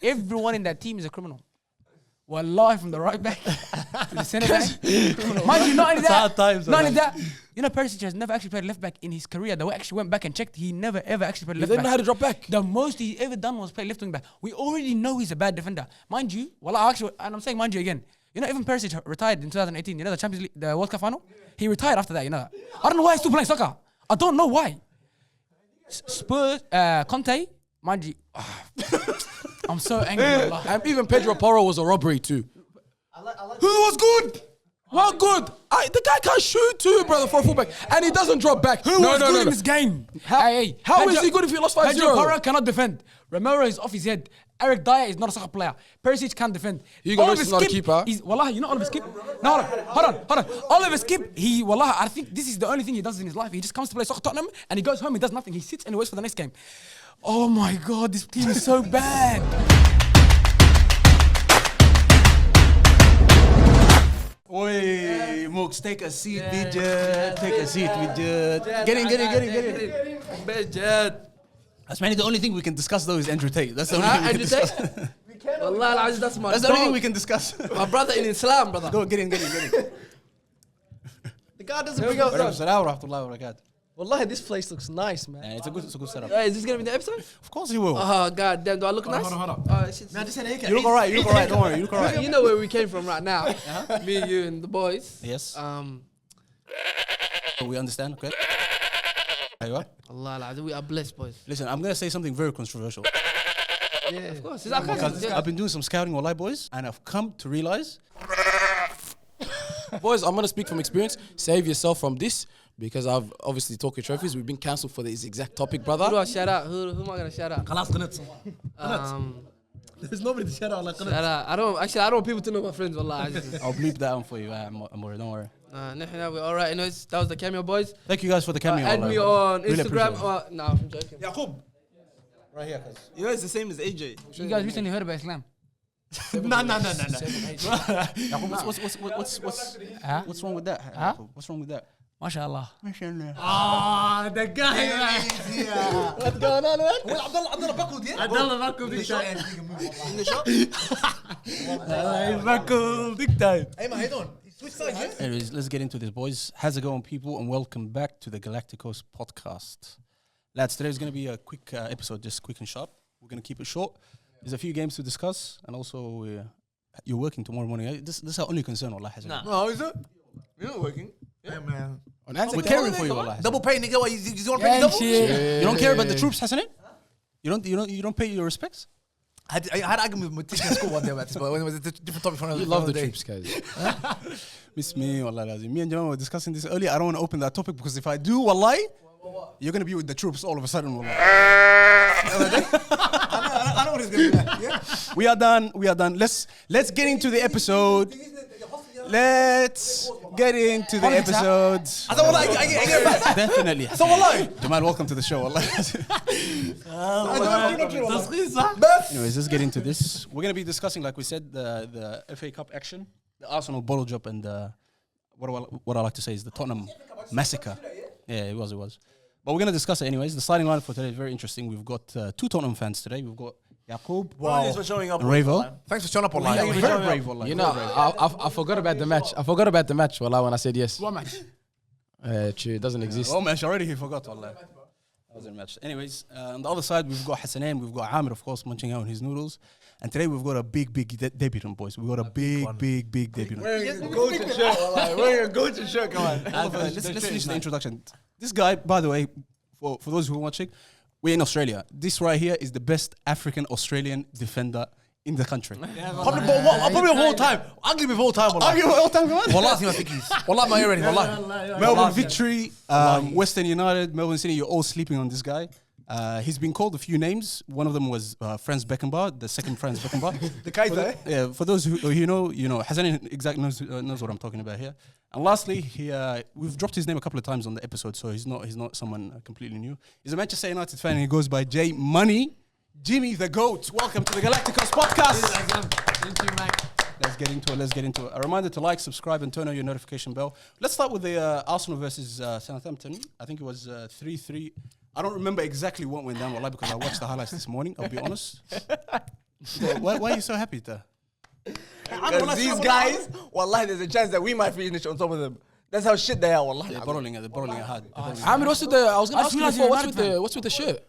Everyone in that team is a criminal. Wallahi, from the right back to the centre back. Mind you, not only that, you know, Perisic has never actually played left back in his career. The way I actually went back and checked, he never ever actually played left back. He didn't know how to drop back. The most he ever done was play left wing back. We already know he's a bad defender. Mind you, and I'm saying mind you again, you know, even Perisic retired in 2018, you know, the Champions League, the World Cup final? He retired after that, you know that. I don't know why he's still playing soccer. I don't know why. Spurs, Conte, mind you, I'm so angry. And even Pedro Porro was a robbery too. Who was good? Well, good. The guy can't shoot too, brother, for a fullback. And he doesn't drop back. Who was good in this game? How is he good if he lost 5-0? Pedro Porro cannot defend. Romero is off his head. Eric Dyer is not a soccer player. Perisic can't defend. Hugo Lloris is not a keeper. Wallahi, you know Oliver Skip? No, hold on. Oliver Skip, wallahi, I think this is the only thing he does in his life. He just comes to play soccer Tottenham and he goes home, he does nothing. He sits and he waits for the next game. Oh my God, this team is so bad. Oi, Mooks, take a seat, Bijad. Take a seat, Bijad. Get in. Bijad. That's mainly the only thing we can discuss though is Andrew Tate. That's the only thing we can discuss. Wallah, that's my That's the only thing we can discuss. My brother in Islam, brother. Go, get in. The guy doesn't bring up that. Wallahi, this place looks nice, man. It's a good setup. Is this gonna be the episode? Of course he will. Oh, god damn, do I look nice? Hold on. You look alright, don't worry, you look alright. You know where we came from right now. Me, you, and the boys. Yes. We understand, okay? Allah, we are blessed, boys. Listen, I'm gonna say something very controversial. Yeah, of course. I've been doing some scouting, wallahi, boys, and I've come to realize. Boys, I'm going to speak from experience. Save yourself from this because I've obviously talking trophies. We've been cancelled for this exact topic, brother. Who do I shout out? Who am I going to shout out? There's nobody to shout out like shout out. I don't want people to know my friends, wallah. I'll bleep that one for you, Amore, don't worry. We're all right. Anyways, that was the cameo, boys. Thank you guys for the cameo. Add me on Instagram. No, I'm joking. Yaqub. Right here, cuz. You know, it's the same as AJ. You guys recently heard about Islam? No. What's wrong with that? What's wrong with that? MashaAllah. Ah, the guy. What's going on, man? Abdullah Bakud, yeah? Abdullah Bakud, big time. In the shop? Bakud, big time. Hey, man, how you doing? Switch sides, yeah? Anyways, let's get into this, boys. How's it going, people? And welcome back to the Galacticoz podcast. Lads, today's going to be a quick episode, just quick and sharp. We're going to keep it short. There's a few games to discuss, and also you're working tomorrow morning. This is our only concern, wallah. Nah. No, is it? You're not working. Yeah, man. We're caring for you, wallah. Double pay, nigga. What, you want to pay double? You don't care about the troops, hasn't it? You don't pay your respects? I had an argument with my teacher in school one day about this, but it was a different topic from another day. You love the troops, guys. Miss me, wallah. Me and Jamal were discussing this earlier. I don't want to open that topic because if I do, wallahi, you're going to be with the troops all of a sudden, wallah. I know what he's going to do. Yeah? We are done. Let's get into the episode. Let's get into the episode. Definitely. Jamal, welcome to the show. Anyways, let's get into this. We're going to be discussing, like we said, the FA Cup action, the Arsenal bottle drop, and what I like to say is the Tottenham massacre. Yeah, it was. But we're going to discuss it anyways. The starting line for today is very interesting. We've got two Tottenham fans today. We've got Yaqub. Wow. Thanks for showing up. Ravo. Thanks for showing up online. Yeah, very brave, you know, I forgot about the match. Wallah, when I said yes. What match? True, it doesn't exist. Oh, match already, he forgot, wallah. That was a match. Anyways, on the other side, we've got Hassanin, we've got Amir, of course, munching out on his noodles. And today we've got a big debutant, boys. We've got a big debutant. Wearing a golden shirt, wallah. Wearing a golden shirt, come on. Let's finish the introduction. This guy, by the way, for those who are watching, we're in Australia. This right here is the best African-Australian defender in the country. Probably of all time. Arguably of all time, wallah. Wallah, I think he's. Wallah, my ear ready, wallah. Melbourne Victory, Western United, Melbourne City, you're all sleeping on this guy. He's been called a few names. One of them was Franz Beckenbauer, the second Franz Beckenbauer. The Kaita, yeah, for those who you know, Hassan exactly knows what I'm talking about here. And lastly, we've dropped his name a couple of times on the episode, so he's not someone completely new. He's a Manchester United fan and he goes by J Money. Jimmy the GOAT. Welcome to the Galacticoz podcast. Thank you, Mike. Let's get into it. A reminder to like, subscribe, and turn on your notification bell. Let's start with the Arsenal versus Southampton. I think it was 3-3. I don't remember exactly what went down, wallah, because I watched the highlights this morning, I'll be honest. Why are you so happy, there? Because these guys, wallahi, there's a chance that we might finish on top of them. That's how shit they are, wallahi. They're borrowing it hard. Amir, what's with the? I was gonna ask you realised before. you're What's with the shirt?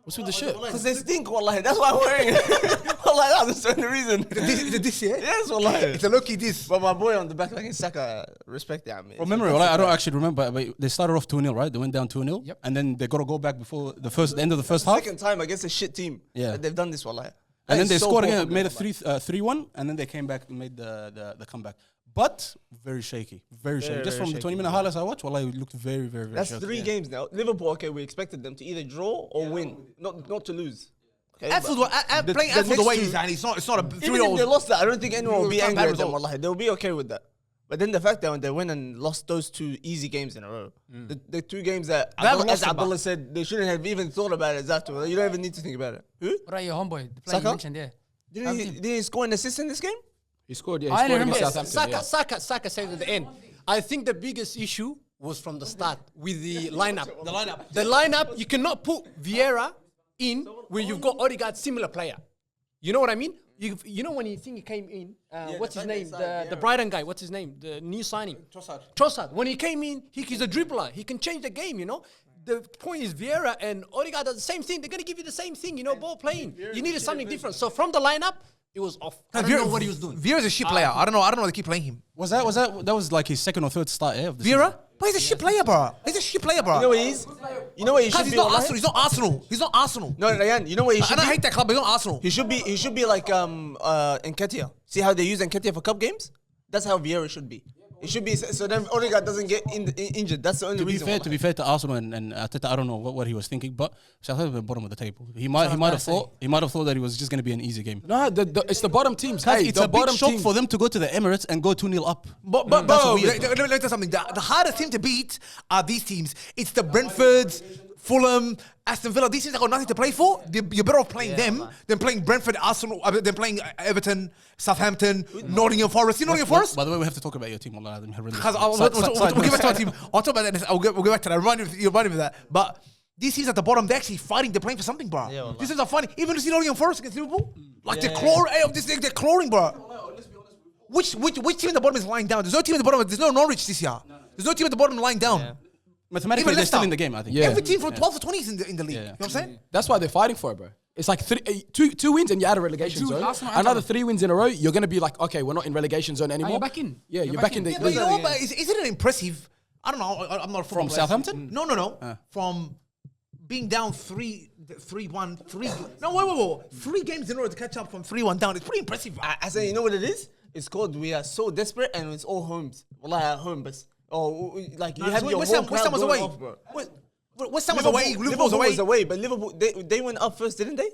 What's with the shirt? Because they stink, wallahi. That's why I'm wearing it. Wallahi, that's the only reason. This year? Yes, wallahi. It's a low-key this. But my boy on the back, like Saka, respect that, man. From memory, I don't actually remember, but they started off 2-0, right? They went down 2-0, Yep. and then they got to go back before the end of the first half. Second time against a shit team. Yeah. that they've done this, wallahi. And then That they is so scored poor again, from made a them, 3-1, and then they came back and made the comeback. But very shaky, very shaky. Just very from the shaky, 20-minute highlights I watched, well, it looked very, very, very That's shaky. 3 games now. Liverpool, okay, we expected them to either draw or win, not to lose. Okay, Anfield, but playing the Anfield the way next he's two- and it's not a even 3-0. if they lost that, I don't think anyone will be It's not angry bad at them, result. wallahi. They'll be okay with that. But then the fact that when they went and lost those 2 easy games in a row, the 2 games that, They haven't as lost them, Abdullah said, they shouldn't have even thought about it. Zato. You don't even need to think about it. Who? What about your homeboy? The player you Saka? mentioned, yeah. Did he score an assist in this game? He scored. Yeah, I he scored remember. against Southampton. Saka said at the end. I think the biggest issue was from the start with the lineup. The lineup, you cannot put Vieira in where you've got Odegaard, similar player. You know what I mean? You know when you think he came in, what's his name? The Brighton guy, what's his name? The new signing. Trossard. When he came in, he's a dribbler. He can change the game, you know? The point is Vieira and Odegaard are the same thing. They're going to give you the same thing, you know, ball playing. You needed something different. So from the lineup, it was off. I don't know what he was doing. Vieira's a shit player. I don't know why they keep playing him. That was like his second or third start of the Vieira? season. But he's a shit player, bro. He's a shit player, bro. You know what he is? You know what he should Because be? he's not wallahi? Arsenal. He's not Arsenal. He's not Arsenal. No, Ryan, you know what he should And I be? hate that club, but he's not Arsenal. He should be like Nketiah. See how they use Nketiah for cup games? That's how Vieira should be. It should be so then Odegaard doesn't get injured. That's the only reason. To be fair to Arsenal and Arteta, I don't know what he was thinking, but Southampton were bottom of the table. He might have thought that it was just going to be an easy game. No, it's the bottom teams. Guys, Hey, it's the a big bottom shock teams. for them to go to the Emirates and go 2-0 up. But That's bro, weird, let me tell you something. The hardest team to beat are these teams. It's the Brentfords, Fulham, Aston Villa. These teams that got nothing to play for. You're better off playing them than playing Brentford, Arsenal, than playing Everton, Southampton, Nottingham Forest. You Nottingham Forest? By the way, we have to talk about your team. Because we'll get back to our team. I'll talk about that. We'll get back to that. You remind me of that. But these teams at the bottom, they're actually fighting. They're playing for something, bro. These teams are fighting. Even to see Nottingham Forest against Liverpool, like they're clawing, bro. Which team at the bottom is lying down? There's no team at the bottom. There's no Norwich this year. There's no team at the bottom lying down. Mathematically, Even they're still Leicester. in the game, I think. Yeah. Every team from 12 to 20 is in the league. Yeah. You know what I'm saying? That's why they're fighting for it, bro. It's like two wins and you're out of relegation Two, zone. Arsenal and Another Tottenham. 3 wins in a row, you're going to be like, okay, we're not in relegation zone anymore. you're back in. Yeah, You're you're back back in in. the... Yeah, but you know what? But isn't it impressive? I don't know. I'm not a football From player. Southampton? No. From being down 3-1, 3. No, wait. 3 games in order to catch up from 3-1 down. It's pretty impressive. I say, you know what it is? It's called we are so desperate and it's all homes. Wallahi, at home, but like you have your West whole Ham crowd was going away. off, bro. West Ham was away. Liverpool was was away. away, but Liverpool they went up first, didn't they?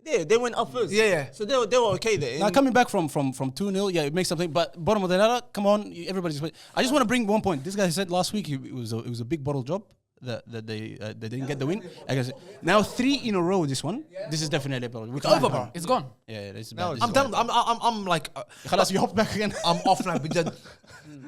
Yeah, they went up first. Yeah. So they were okay there. Now coming back from 2-0, yeah, it makes something. But bottom of the ladder, come on, everybody's. I just want to bring one point. This guy said last week it was a big bottle job that they didn't get the win. I guess now 3 in a row. This one, this is definitely a bottle. It's over, bro. It's gone. Yeah, this is bad. I'm done. I'm like, Khalas, you hop back again. I'm off now.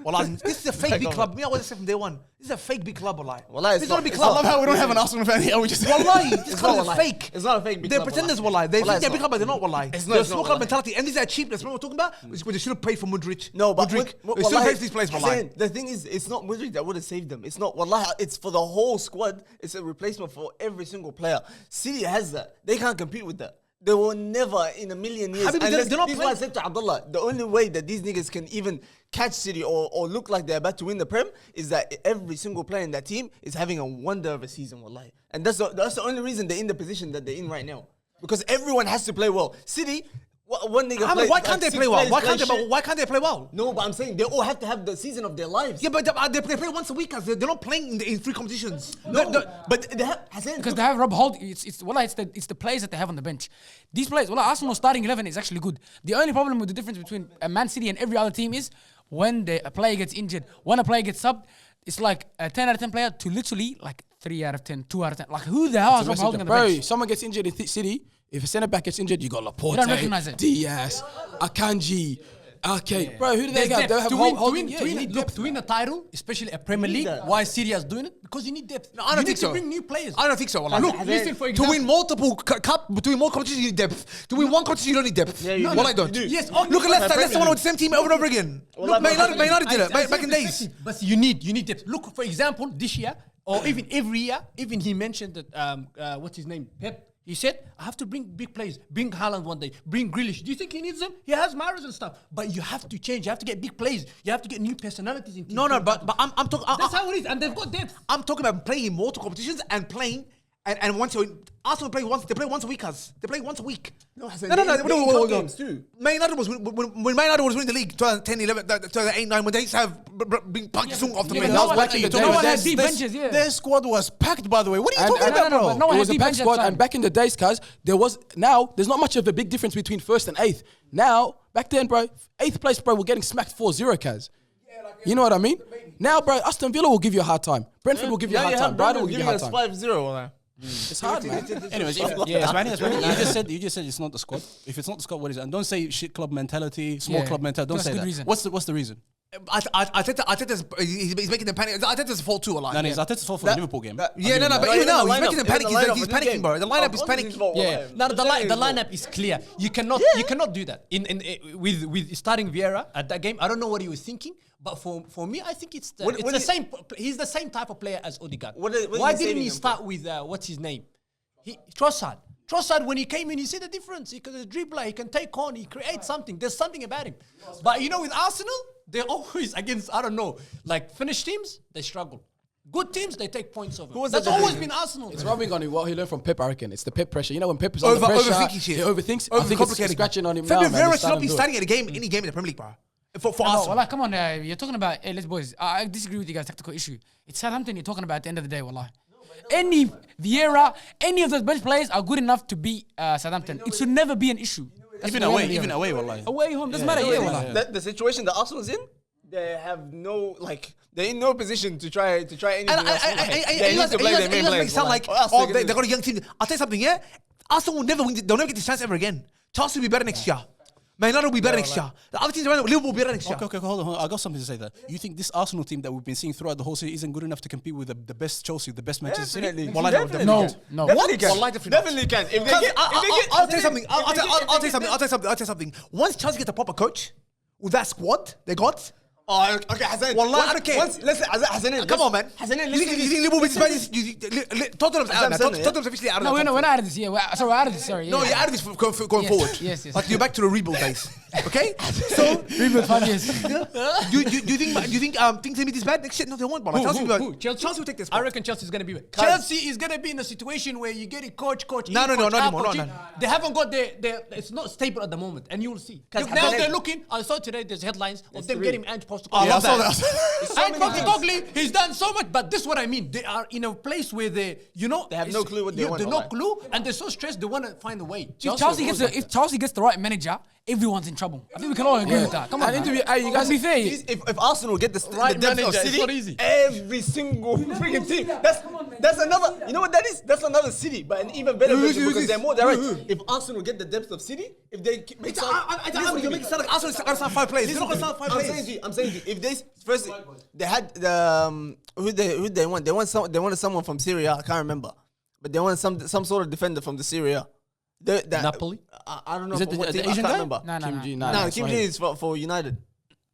Well, this is a fake big club. Me, I was say from day one. This is a fake big club, wallahi. Wallahi, This is not a big I club. love how we don't have an Arsenal fan here. We just Wallahi, this club is wallahi. fake. It's not a fake big They're club, pretenders, wallahi. wallahi. They Wallahi, think they're it's big club, but they're not, wallahi. It's They're not, small wallahi. club mentality. And these are cheap. That's what we're talking about. They should have paid for Mudryk. No, but Mudryk. what- They still wallahi, pay for these players, I'm wallahi. saying, the thing is, it's not Mudryk that would have saved them. It's not wallahi. It's for the whole squad. It's a replacement for every single player. City has that. They can't compete with that. They will never in a million years. Habibi, unless- they're not this is why I playing- said to Abdullah, the only way that these niggas can even catch City or look like they're about to win the Prem is that every single player in that team is having a wonder of a season, wallahi. And that's the only reason they're in the position that they're in right now. Because everyone has to play well. City, one nigga plays, Why can't they six play well? players Why shit. can't they play well? No, but I'm saying they all have to have the season of their lives. Yeah, but they play once a week. They're not playing in 3 competitions. But they have Hassan, Because they have Rob Holt. It's the players that they have on the bench. These players, Arsenal's starting 11 is actually good. The only problem with the difference between Man City and every other team is when a player gets injured, when a player gets subbed, it's like a 10 out of 10 player to literally like 3 out of 10, 2 out of 10. Like who the hell is Rob Holding on the Bro, bench? someone gets injured in City. If a centre back gets injured, you got Laporte, You don't recognise it. Diaz, Akanji, Okay, bro, who do they There's have? depth. They have To win, holding. to win a title, especially a Premier League, why Syria is doing it? Because you need depth. No, I don't you think need so. to bring new players. I don't think so. Wallah. Look, listen for To example. win multiple cup, to win more competitions, you need depth. To win one competition, you don't need depth. Yeah, you Well, do. I don't. You do. Yes, Look at Leicester won with the same team over and over again. Look, Man United did it back in days. But you need depth. Look, for example, this year or even every year, even he mentioned that what's his name, Pep. He said, I have to bring big players. Bring Haaland one day. Bring Grealish. Do you think he needs them? He has Mahrez and stuff. But you have to change. You have to get big players. You have to get new personalities in teams. No, but I'm talking. That's how it is. And they've got depth. I'm talking about playing in multiple competitions and playing and once Arsenal play once. They play once a week, cuz. They play once a week. No, No. games too. Man United was when Man United was winning the league 2010, 11, 2008, 9 when they used to have being Park Ji-sung off the Yeah, bench. no That was one back had- in the no day. one But had deep benches, yeah. Their squad was packed, by the way. What are you talking And- about, bro? but no one It had was a deep packed bench at squad, the time. and back in the days, guys, there's not much of a big difference between first and eighth. Now, back then, bro, eighth place, bro, we're getting smacked 4-0, Kaz. You know what I mean? Now, bro, Aston Villa will give you a hard time. Brentford will give you a hard time. Brighton will give you a hard time. 5-0. It's hard, man. Anyways, you just said it's not the squad. If it's not the squad, what is it? And don't say shit club mentality, small Yeah. club mentality. Don't That's a say good that. reason. What's the reason? Arteta's he's making them panic. Arteta's fault too a lot. No, it's Arteta's fault for the Liverpool game. But even now he's making them panic. He's panicking, bro. The lineup is panicking. Yeah, no, the lineup is clear. You cannot do that with starting Vieira at that game. I don't know what he was thinking, but for me, I think it's the same. He's the same type of player as Odegaard. Why didn't he start with what's his name? Trossard. Trossard, when he came in, he see the difference. He can dribbler, he can take on, he creates something. There's something about him. But you know, with Arsenal, they're always against, I don't know, like finished teams, they struggle. Good teams, they take points over. That's always been Arsenal. It's rubbing on him what he learned from Pep, I reckon. It's the Pep pressure. You know when Pep is under pressure, Overthinking shit. he overthinks. I think it's scratching on him now, Fabio man. Vieira He's should not starting be to do it. starting at any game in the Premier League, bro. For No, Arsenal. wallah, come on, you're talking about, hey, let's boys. I disagree with you guys' tactical issue. It's Southampton you're talking about at the end of the day, wallah. Any Vieira, any of those bench players are good enough to beat Southampton. It should never be an issue. That's Even the away, reality of even it. away, wallahi. Away, home, doesn't matter. Yeah, wallah. The situation that Arsenal's in, they have no they're in no position to try anything else. They need to play their main players. Sound like they got a young team. I'll tell you something, yeah. Arsenal will never win. They'll never get this chance ever again. Chelsea will be better next year. Man United will be better next year. The other teams around Liverpool will be better next year. Okay, hold on. I got something to say there. You think this Arsenal team that we've been seeing throughout the whole season isn't good enough to compete with the best Chelsea, the best Manchester City? Definitely. Well, I don't. No, no. Definitely can. Wallahi, definitely not. Definitely can. If they get, I'll tell you something. I'll tell you something. Once Chelsea gets a proper coach with that squad they got. Oh, okay, Hassan. Wallahi, I don't care. Listen, Hassan. Come on, man. Hassan, You think Liverpool is bad? Tottenham's out now. Tottenham's officially out of No, the top we're not out of this. Yeah, we're out of this. Sorry. No, yeah. you're out of this going Yes, forward. yes. Like you're back to the rebuild days. Okay? So Rebuild 5 years. do you think things will be this bad next year? No, they won't. But Chelsea will take this. I reckon Chelsea's going to be. Chelsea is going to be in a situation where you get a coach. No, in, not coach out, anymore, coach no, in. no. They haven't got their. It's not stable at the moment, and you will see. Look, now they're looking. I saw today there's headlines of them getting Ange Postecoglou. I love that. Ange Postecoglou, he's done so much, but this is what I mean. They are in a place where they have no clue what they want, They're no alright. clue, and they're so stressed. They want to find a way. If Chelsea gets the right manager, everyone's in trouble. I think we can all agree with that. Come on, And man. interview, hey, you guys, Let's be fair. If Arsenal get the Right depth manager, of it's City, not easy. every single freaking team. That's another. You know what that is? That's another City, but an even better version because they're more direct. If Arsenal get the depth of City, if they make You make it sound like Arsenal is going to sign 5 players. They're not going to sign 5 players. I'm saying to you, if they first they had the who they want? They wanted someone from Syria. I can't remember, but they wanted some sort of defender from the Syria. Napoli? I don't know. Is it what the team, I Asian can't guy? remember. No. No, Kim Ji is for United.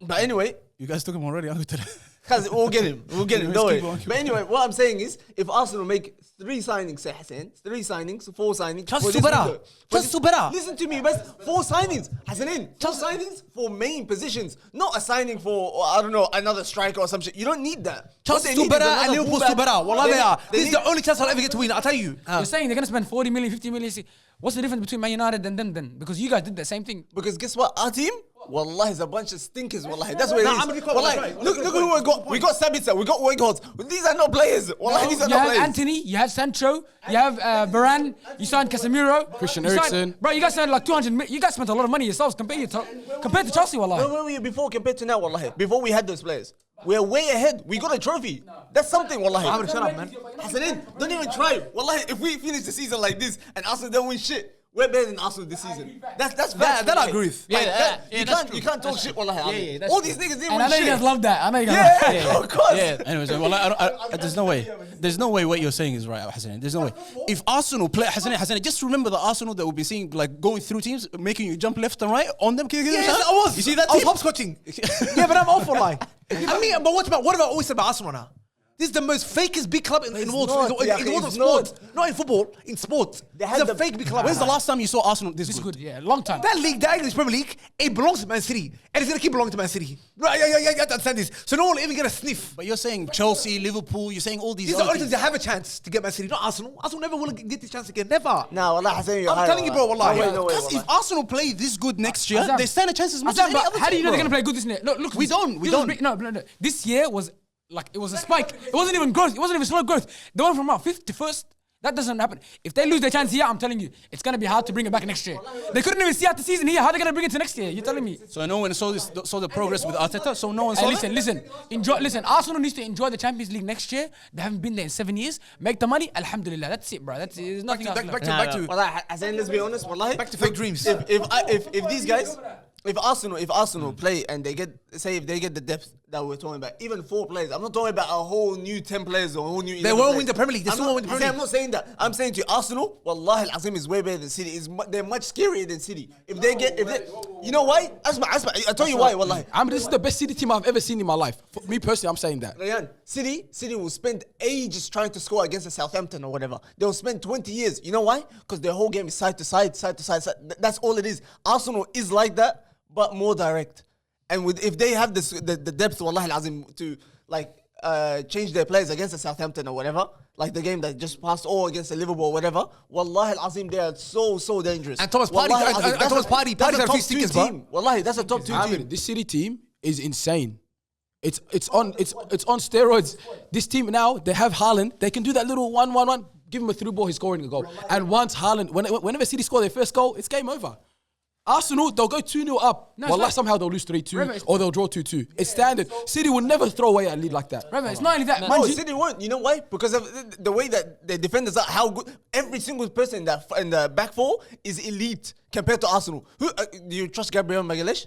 But anyway, You guys took him already. I'll go to that. because we'll get him. Don't Keep worry. on. But anyway, what I'm saying is, if Arsenal make 3 signings, say Hassan, 3 signings, 4 signings. Chelsea for this better. window. Chelsea better. Listen to me, best 4 signings. Hassan, 4 signings for main positions, not a signing for I don't know another striker or some shit. You don't need that. What Chelsea's they too need better is and another Liverpool's too fullback. better. Wallah, they are. They This is need- the only chance I'll ever get to win. I'll tell you. You're saying they're going to spend 40 million, 50 million. What's the difference between Man United and them then? Because you guys did the same thing. Because guess what? Our team, wallahi, is a bunch of stinkers, wallahi. That's what it Nah, is. I'm gonna be quiet, Wallahi, right. look who we got. We got Sabitzer, we got Weghorst. These are not players. Wallahi, these are You not have players. Anthony, you have Sancho, you have Varane, you signed Casemiro, Christian you signed- Eriksen. Bro, you guys signed like 200 million. You guys spent a lot of money yourselves compared to Chelsea, Where wallahi. were we before compared to now, wallahi? Before we had those players. We're way ahead. We got a trophy. That's something, wallahi. Ahmed, shut up, man. Hassanin, don't even try. Wallahi, if we finish the season like this and Arsenal don't win shit, we're better than Arsenal this season. That's That facts, I wallahi. agree with. Like, you can't talk shit, wallahi. All these niggas didn't And I win know you shit. guys love that. I know you guys love that. Yeah, of course. Anyways, well, there's no way. There's no way what you're saying is right, Hassan. There's no way. If Arsenal play Hassan, just remember the Arsenal that we've been seeing, like going through teams, making you jump left and right on them. Yes, I was. You see that? I was team? hopscotching. Yeah, but I'm off for like. I mean, but what have I always said about Arsenal now? This is the most fakest big club in the world. not, In the world of it's sport. Not in football, in sport. had It's a the- fake big club. When's the last time you saw Arsenal this This is good? good, yeah, long time. That league, the English Premier League, it belongs to Man City. And it's going to keep belonging to Man City. Right, yeah, you have to understand this. So no one will even get a sniff. But you're saying Chelsea, Liverpool, you're saying all these These are the other only teams teams. that have a chance to get Man City, not Arsenal. Arsenal never will get this chance again. Never. Nah, wallah, Hassan, you're I'm high, telling you, bro, wallah. wallah. No way, Because wallah. if Arsenal play this good next year, Azam. they stand a chance as much Azam, as any but other how do you team, know they're bro. gonna play good this year? Look, We don't, we don't. No. This year was like it was a spike. It wasn't even growth. It wasn't even slow growth. They went from about 5th to 1st. That doesn't happen. If they lose their chance here, I'm telling you, it's gonna be hard to bring it back next year. They couldn't even see out the season here. How are they gonna bring it to next year? You're telling me? So no one saw the progress with Arteta. So no one saw Hey, listen. Listen. Arsenal needs to enjoy the Champions League next year. They haven't been there in 7 years. Make the money. Alhamdulillah. That's it, bro. There's nothing else. Back to. Wallah, Hassan, let's be honest, wallahi. Back to fake dreams. If these guys, if Arsenal play and they get, say if they get the depth that we're talking about, even 4 players, I'm not talking about a whole new 10 players or a whole new 11 They won't players. win the Premier League. They still won't win the Premier I'm not saying that. I'm saying to you, Arsenal, wallahi al-azim is way better than City. They're much scarier than City. You know why? Asma, I tell you why, wallahi. This is the best City team I've ever seen in my life. For me personally, I'm saying that. Ryan, City will spend ages trying to score against a Southampton or whatever. They'll spend 20 years. You know why? Because their whole game is side to side. That's all it is. Arsenal is like that, but more direct. And if they have the depth, wallahi al-azim, to like change their players against a Southampton or whatever, like the game that just passed, or against the Liverpool or whatever, wallahi al-azim, they are so dangerous. And Thomas Partey, Wallahi al-azim, and Thomas Partey, that's Partey's a a top few 2 stickers, bro. team. Wallahi, that's a top 2 I team. mean, this City team is insane. It's on steroids. This team now, they have Haaland. They can do that little 1-1-1. Give him a through ball, he's scoring a goal. And once Haaland, whenever City score their first goal, it's game over. Arsenal, they'll go 2-0 up. No, Wallah, it's somehow they'll lose 3-2 Remember, or they'll draw 2-2. It's standard. City will never throw away a lead like that. Remember, it's not only that. No, Man, City won't. You know why? Because of the way that the defenders are, how good. Every single person in the back four is elite compared to Arsenal. Do you trust Gabriel Magalhaes?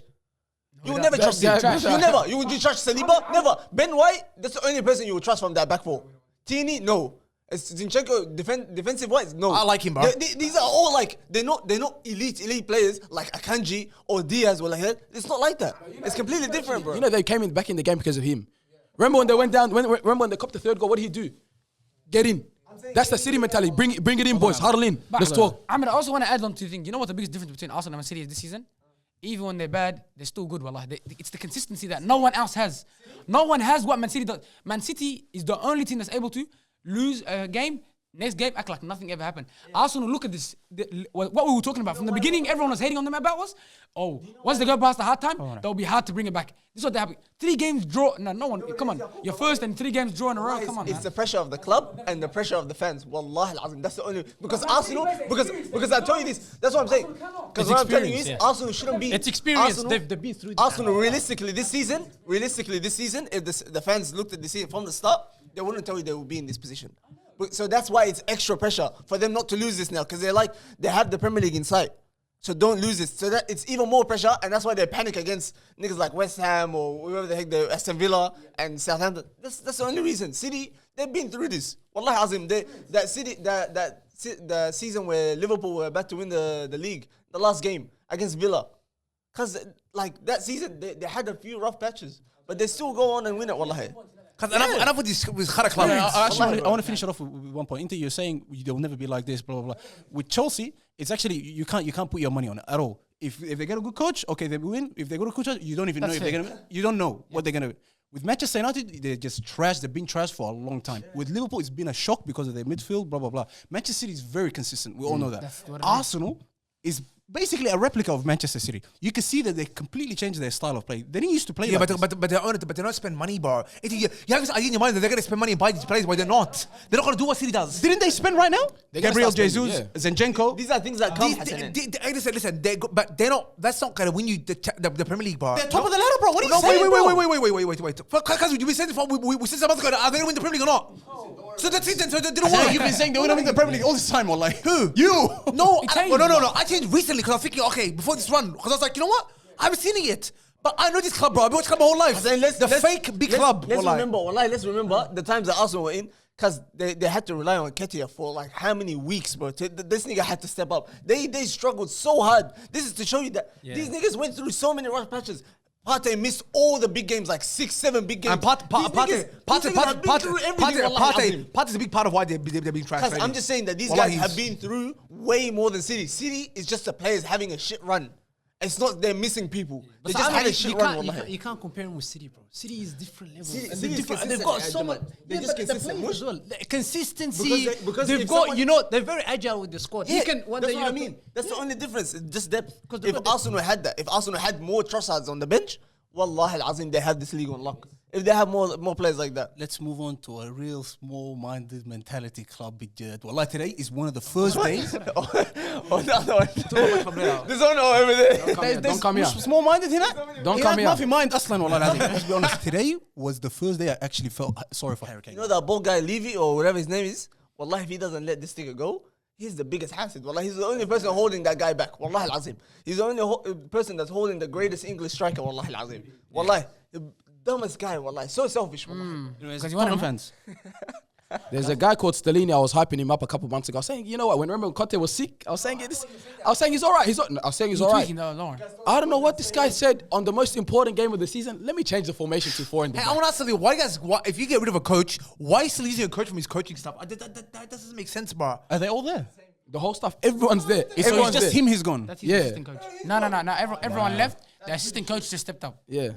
You will never trust him. Trash. You never. You would you trust Saliba? Never. Ben White, that's the only person you will trust from that back four. Tini, no. Zinchenko, defensive wise, no. I like him, bro. These are all like they're not elite players like Akanji or Diaz or like that. It's not like that. It's completely different, bro. You know, they came back in the game because of him. Remember when they went down, remember when they copped the 3rd goal, what did he do? Get in. That's the City mentality. Bring it in, boys. Huddle in. Let's talk. I mean, I also want to add on to the thing. You know what the biggest difference between Arsenal and Man City is this season? Even when they're bad, they're still good, wallah. It's the consistency that no one else has. No one has what Man City does. Man City is the only team that's able to lose a game, next game, act like nothing ever happened. Arsenal, look at this. What we were talking about from the beginning, everyone was hating on them about was, once they go past the hard time, they'll be hard to bring it back. This is what they happen. 3 games draw. No one, come on. Your first and 3 games draw in a row. Come on, It's man. the pressure of the club and the pressure of the fans. Wallahi al-azim. That's the only because Arsenal because I tell you this. That's what I'm saying. Because what I'm telling you is Arsenal shouldn't be. It's experience. Arsenal, They've been through this. Arsenal realistically this season, if the fans looked at the season from the start, they wouldn't tell you they would be in this position. So that's why it's extra pressure for them not to lose this now, because they have the Premier League in sight. So don't lose it. So that it's even more pressure, and that's why they panic against niggas like West Ham or whoever the heck, the Aston Villa and Southampton. That's the only reason. City, they've been through this. Wallahi azim, the season where Liverpool were about to win the league, the last game against Villa, because like that season they had a few rough patches, but they still go on and win it. Wallahi. Enough with this with Khara club. I want to finish it off with one point. Inter, you're saying they'll never be like this, blah blah blah. With Chelsea, it's actually you can't put your money on it at all. If they get a good coach, okay, they win. If they go to coach, you don't even know if they're gonna. You don't know what they're gonna do. With Manchester United, they're just trash. They've been trash for a long time. With Liverpool, it's been a shock because of their midfield, blah blah blah. Manchester City is very consistent. We all know that. Arsenal is basically a replica of Manchester City. You can see that they completely changed their style of play. They didn't used to play Yeah, like but they're on it, but they're not spend money, bro. You have this idea in your mind that they're gonna spend money and buy these players, but they're not. They're not gonna do what City does. Didn't they spend right now? They're gonna Gabriel start spending, Jesus, Zinchenko. These are things that come. Hassan. Listen, but they're not. That's not gonna win you the Premier League, bro. They're top of the ladder, bro. What are you saying, Wait. Because we said this. We said some months ago. Are they gonna win the Premier League or not? So that's it. Then. So they didn't Hey, work. you've been saying they win the Premier League all this time, or like Who? You? No, changed, no. I changed recently because I was thinking, okay, before this run, because I was like, you know what? I haven't seen it yet. But I know this club, bro. I've been watching club my whole life. The fake big club. Let's remember the times that Arsenal were in, because they had to rely on Ketia for like how many weeks, bro. This nigga had to step up. They struggled so hard. This is to show you that these niggas went through so many rough patches. Partey missed all the big games, like 6-7 big games. And Partey is a big part of why they're being trash. Because I'm just saying that these guys have been through way more than City. City is just the players having a shit run. It's not they're missing people. They just had a shit run. You can't compare them with City, bro. City is different level. City is Different. consistent. They've got so much. They're just consistent. As well. Consistency. Because they've if got, someone- they're very agile with the squad. Yeah, You can one that's day what I you mean. That's the only difference. It's just depth. they've If got Arsenal had that, if Arsenal had more Trossards on the bench, Wallahi al-Azim, they have this league on lock. If they have more players like that. Let's move on to a real small-minded mentality club, Big Jed. Well, like today is one of the first days. The other one. There's one over there. Don't come here. Small-minded here. Don't come here. Nothing mind, Aslan. Let's be honest. Today was the first day I actually felt sorry for Harry Kane. You know that bald guy Levy or whatever his name is? Wallahi, if he doesn't let this nigga go, he's the biggest hasid. Wallahi, he's the only person holding that guy back. Wallahi al-Azim. He's the only person that's holding the greatest English striker. Wallahi al-Azim. Wallahi, the dumbest guy. Wallahi, so selfish. Wallahi. Because you want him, fans. There's a guy called Stellini. I was hyping him up a couple months ago. I was saying, you know what? Remember when Conte was sick? I was saying he's all right. I was saying he's all right. I don't know what this guy said on the most important game of the season. Let me change the formation to 4 in the Hey, back. I want to ask something. If you get rid of a coach, why is still using a coach from his coaching staff? That doesn't make sense, bro. Are they all there? The whole stuff, everyone's there. So it's Everyone's just there. him who's gone. That's his Yeah. assistant coach. No. Everyone left. The assistant coach just stepped up. Yeah.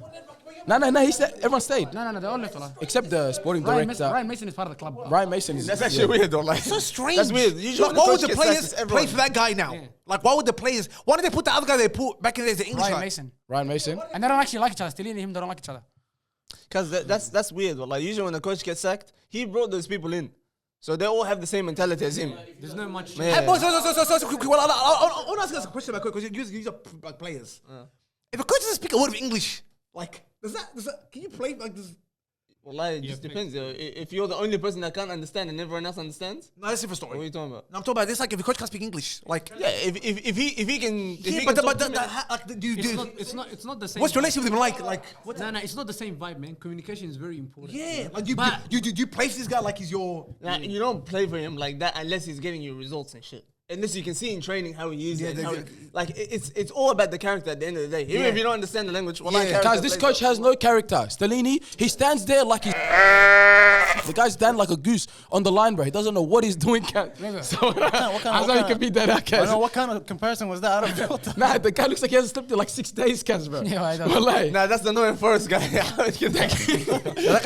No. Everyone stayed. No. They all left. Wallah. Except the sporting Ryan director. Mason is part of the club. Ryan Mason is. That's actually weird though. Like, So strange. That's weird. Usually Like, when why the would coach the gets sacked, players it's play everyone. for that guy now? Like, why would the players? Why did they put the other guy they put back in there as the English Ryan guy? Mason. Ryan Mason. And they don't actually like each other. Stellini and him, they don't like each other. Because that's weird. Like usually when the coach gets sacked, he brought those people in, so they all have the same mentality as him. There's no much. Yeah. Hey, boys, so quick. Well, I want to ask you guys a question, because these are like players. If a coach doesn't speak a word of English, like, does that? Can you play like this? Well, it just depends. If you're the only person that can't understand and everyone else understands, No, that's a different what are story. you talking about? No, I'm talking about this. Like, if a coach can't speak English, like, Yeah, if he can. If he but can talk to me- It's not the same. what's your relationship with him like? Like, No, it's not the same vibe, man. Communication is very important. yeah, like But- you place this guy like he's your. Nah, you don't play for him like that unless he's getting you results and shit. Unless you can see in training how he is. Yeah, and they- how it's all about the character at the end of the day. Even if you don't understand the language, Guys, this coach has no character. Stellini, he stands there like he's. The guy's standing like a goose on the line, bro. He doesn't know what he's doing. So, I know he can beat that out, I don't know Kaz. what kind of comparison was that. I don't know. Nah, the guy looks like he hasn't slept in like 6 days, Kaz, bro. Yeah, I don't. Wallahi. Nah, that's the Northern Forest guy. That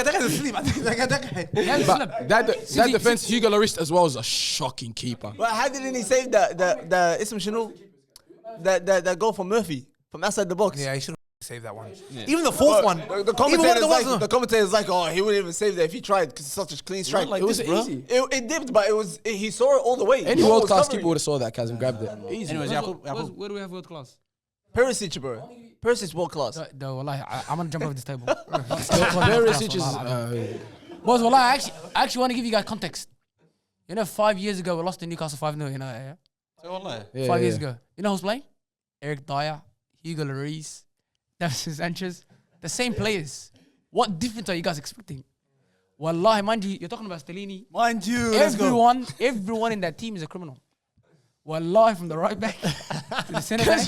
guy's asleep. I think that guy. But that defense, Hugo Lloris as well, is a shocking keeper. But how didn't he save the Ism Shinu? That goal from Murphy from outside the box. Yeah, he should save that one. Even the fourth one. The Even commentator's like, oh, he wouldn't even save that if he tried because it's such a clean strike. It was easy. It dipped, but he saw it all the way. Any No one world was class covering. keeper would have saw that, Kaz, and grabbed it. Easy. Anyways, Where do we have world class? Perisic, bro. Perisic world class. Wallahi, I'm gonna jump over this table. Perisic is. Boys, wallahi, I actually want to give you guys context. You know, 5 years ago we lost to Newcastle 5-0. You know, yeah? 5 years ago. You know who's playing? Eric Dyer, Hugo Lloris, Davinson Sanchez. The same players. What difference are you guys expecting? Wallahi, mind you, you're talking about Stellini. Mind you, let's go. Everyone in that team is a criminal. Wallahi, from the right back to the centre back.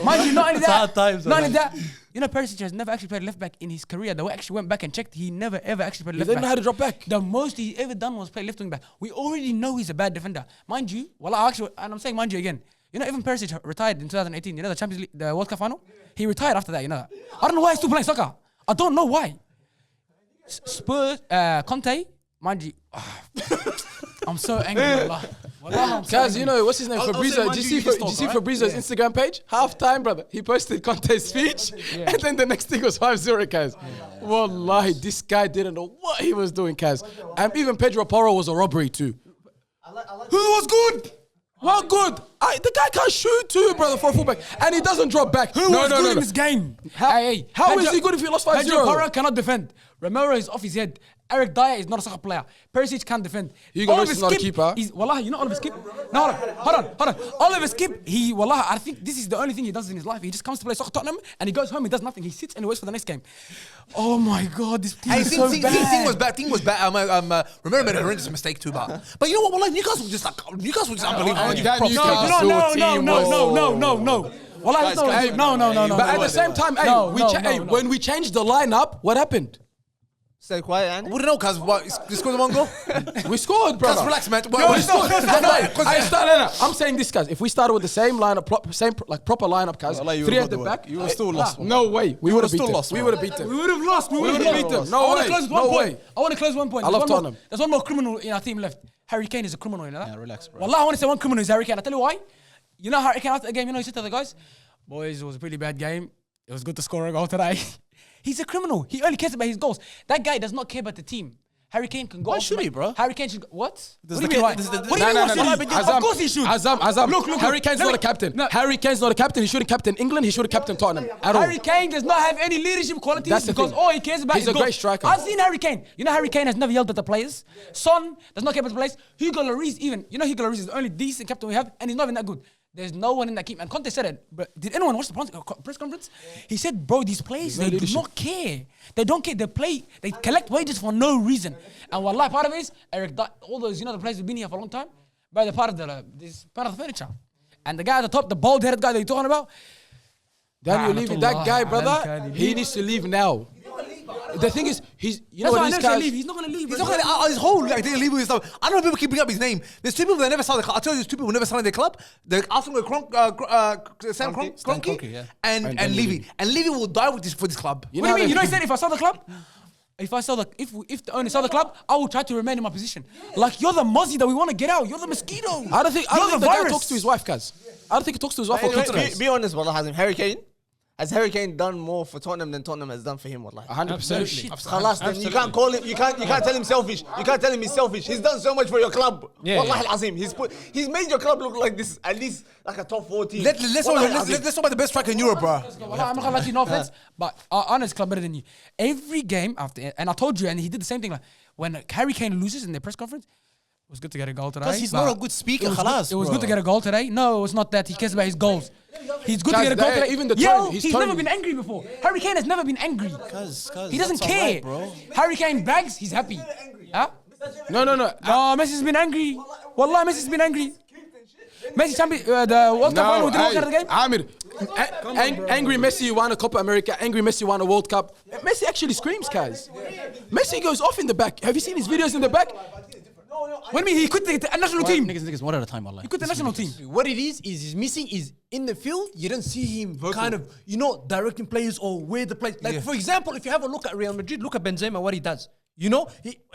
Mind you, not only that, you know, Perisic has never actually played left back in his career. They actually went back and checked. He never ever actually played He left didn't know how back. to drop back. The most he ever done was play left wing back. We already know he's a bad defender. Mind you, and I'm saying mind you again. You know, even Perisic retired in 2018. You know, the Champions League, the World Cup final? He retired after that, you know that. I don't know why he's still playing soccer. I don't know why. Spurs, Conte, mind you. I'm so angry, wallah. Guys, you know what's his name? I'll say Fabrizio. one Did you you can see stalk, right? Fabrizio's Instagram page? Half time, brother. He posted Conte's speech, and then the next thing was 5-0, Kaz. Wallahi, this guy didn't know what he was doing, Kaz. And even Pedro Porro was a robbery too. Who was good? Well, good. The guy can't shoot too, brother, for a fullback, and he doesn't drop back. Who was good in this game? How is he good if he lost 5-0? Pedro Porro cannot defend. Romero is off his head. Eric Dyer is not a soccer player. Perisic can't defend. Hugo Lloris is not a keeper. Wallahi, you know Oliver Skip? No, hold on. Oliver Skip, wallahi, I think this is the only thing he does in his life. He just comes to play soccer Tottenham and he goes home, he does nothing. He sits and he waits for the next game. Oh my God, this team is so bad. Thing was bad. Remember made a horrendous mistake too, but you know what? Well, Newcastle was just unbelievable. No. No. But at the same time, when we changed the lineup, what happened? Stay quiet, and We don't know, cause what? You scored one goal. We scored, brother. Cause relax, man. I'm saying this, guys. If we started with the same lineup, proper lineup, guys, three at the back, You would still lost. no way. We would have still beat them. lost, We man. would have beat them. We would have lost. We would have beat them. No way. No way. I want to close one point. I love Tottenham. There's one more criminal in our team left. Harry Kane is a criminal, you know that? Yeah, relax, bro. Wallah, I want to say one criminal is Harry Kane. I'll tell you why. You know Harry Kane after the game, he said to the guys, boys, it was a pretty bad game. It was good to score a goal today. He's a criminal. He only cares about his goals. That guy does not care about the team. Harry Kane can go. Why should he, bro? Harry Kane should go. What? Does What the do you mean? kid- Why? does the- What do you mean? No. Why should he? Of course he should. Azam. Look. Harry Kane's not a captain. No. Harry Kane's not a captain. He shouldn't captain England. He should have captained Tottenham at all. Harry Kane does not have any leadership qualities That's the because thing. all he cares about He's is a goals. great striker. I've seen Harry Kane. You know Harry Kane has never yelled at the players. Son does not care about the players. Hugo Lloris even. You know Hugo Lloris is the only decent captain we have and he's not even that good. There's no one in that team. And Conte said it. But did anyone watch the press conference? He said, bro, these players, they do not care. They don't care. They collect wages for no reason. And wallah, part of it is, all those, the players who've been here for a long time, but they're part of the furniture. And the guy at the top, the bald-headed guy that you're talking about, Daniel Levy, that guy, brother, he needs to leave now. The thing is, you know what these guys... He's not going to leave. He's not gonna, his whole didn't leave with his stuff. I don't know if people keep bringing up his name. There's two people that never saw the club. I'll tell you, there's two people who never signed their club. The Arsenal Sam Kroenke, yeah. and Levy. And Levy will die for this club. What do you mean? You know, he said if I sell the club, if the owner sell the club, I will try to remain in my position. Like you're the mozzie that we want to get out. You're the mosquito. I don't think the guy talks to his wife, guys. I don't think he talks to his wife or kids. Be honest, Wallah Hazim. Has Harry Kane done more for Tottenham than Tottenham has done for him? Wallah. 100%. Khalas, then you can't call him. You can't tell him selfish. You can't tell him he's selfish. He's done so much for your club. Wallah Hazim. He's made your club look like this, at least like a top 4 team. Let's talk about the best striker in Europe, bro. I'm not gonna let you no offense, but honest club better than you. Every game after, and I told you, and he did the same thing. Like when Harry Kane loses in the press conference, it was good to get a goal today. Because he's not a good speaker, It was good to get a goal today. No, it's not that. He cares about his goals. He's good to Guys, get a goal today. even the Yo, turn, he's he's never turning. been angry before. Harry Kane has never been angry. He doesn't that's care. alright, bro. Harry Kane brags, he's happy. Huh? No. No, Messi's been angry. Wallah, Messi's been angry. Messi champion, the World Cup final, didn't walk out of the game. Amir, angry Messi won a Copa America. Angry Messi won a World Cup. Messi actually screams, guys. Messi goes off in the back. Have you seen his videos in the back? When he quit the national team. Niggas, one at a time, Allah. He quit the national team. What it is he's missing is in the field, you don't see him kind of, directing players or where the players. Like, for example, if you have a look at Real Madrid, look at Benzema, what he does.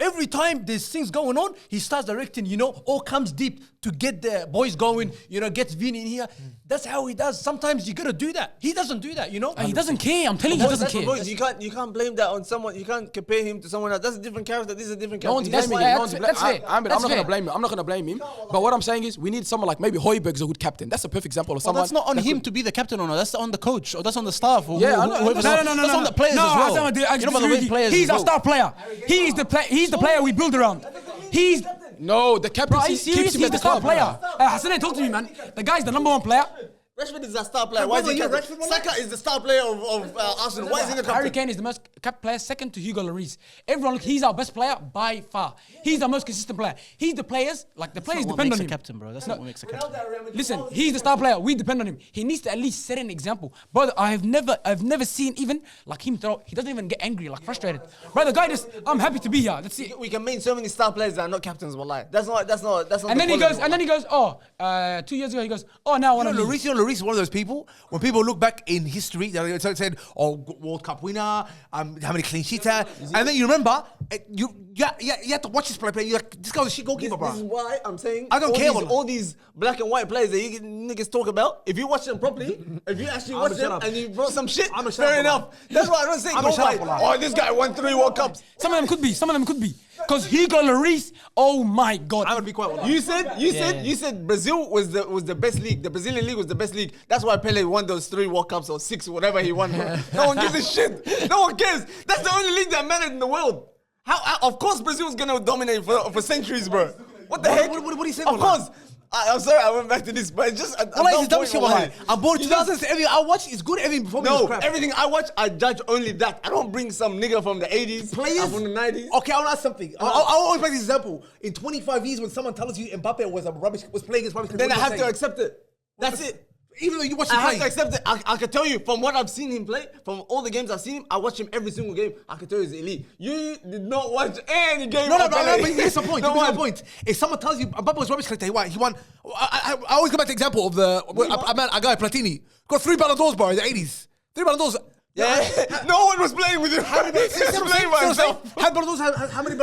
Every time there's things going on, he starts directing, or comes deep to get the boys going, gets Vini in here. That's how he does. Sometimes you gotta do that. He doesn't do that, He doesn't care. I'm telling you, he doesn't care. Boys, you can't blame that on someone. You can't compare him to someone else. That's a different character. This is a different No one's character. blaming him. No one's That's blaming fair. I'm not That's gonna fair. blame him. I'm not gonna blame him. But what I'm saying is, we need someone like maybe Højbjerg's a good captain. That's a perfect example of Well, someone. that's not on that him could- to be the captain or not. That's on the coach or that's on the staff. Or Yeah, I know. whoever's No, on- That's on the players as well. You know about the way players He's as our well. star player. He's the player we build around. No, the captain Bro, are you keeps serious? him He's at the the star club. player. Hassan, talk to me, man. The guy's the number one player. Rashford is a star player. Why is he captain? Saka is the star player of Arsenal. Why is he the Harry captain? Kane is the most capped player, second to Hugo Lloris. Everyone, look, he's our best player by far. He's the most consistent player. He's the players What depend makes on a him. captain, bro? That's not what makes a captain. Listen, he's the star player. We depend on him. He needs to at least set an example. Brother, I've never seen even like him throw. He doesn't even get angry, like frustrated. Brother, the guy just, I'm happy to be here. That's it. We can name so many star players that are not captains. Wallahi, that's not. And then he goes, 2 years ago, he goes, oh, now I want to leave. Lloris is one of those people, when people look back in history, they said, oh, World Cup winner, how many clean sheets had, and then you remember, you have to watch this play, you're like, this guy was a shit goalkeeper, bro. This is why I'm saying I don't care. all these black and white players that you niggas talk about, if you watch them properly, if you actually watch them and you brought some shit, fair enough. That's why I don't say go by, oh, this guy won 3 World Cups. Some of them could be. Because Hugo Lloris, oh my God. I would be quiet. You said Brazil was the best league. The Brazilian league was the best league. That's why Pele won those 3 World Cups or 6, whatever he won. Bro. No one gives a shit. No one cares. That's the only league that mattered in the world. How of course Brazil's gonna dominate for centuries, bro. What the heck? What are you saying? Of course. I'm sorry I went back to this, but it's just I'm bored. 2000s, everything I watch is good. Everything before me was crap. Everything I watch, I judge only that. I don't bring some nigga from the 80s, players from the 90s. Okay, I'll ask something. I'll always make this example. In 25 years, when someone tells you Mbappe was playing against rubbish, then I have to accept it. That's it. Even though you watch him I play. have to accept it. I can tell you from what I've seen him play, from all the games I've seen him, I watch him every single game. I can tell you he's elite. You did not watch any game. No, but here's the point. Here's the point. If someone tells you Mbappe was rubbish, like he won. I always go back to the example of a guy Platini got 3 Ballon d'Ors, bro, in the 80s. 3 Ballon d'Ors. Yeah, no one was playing with him. How many Ballon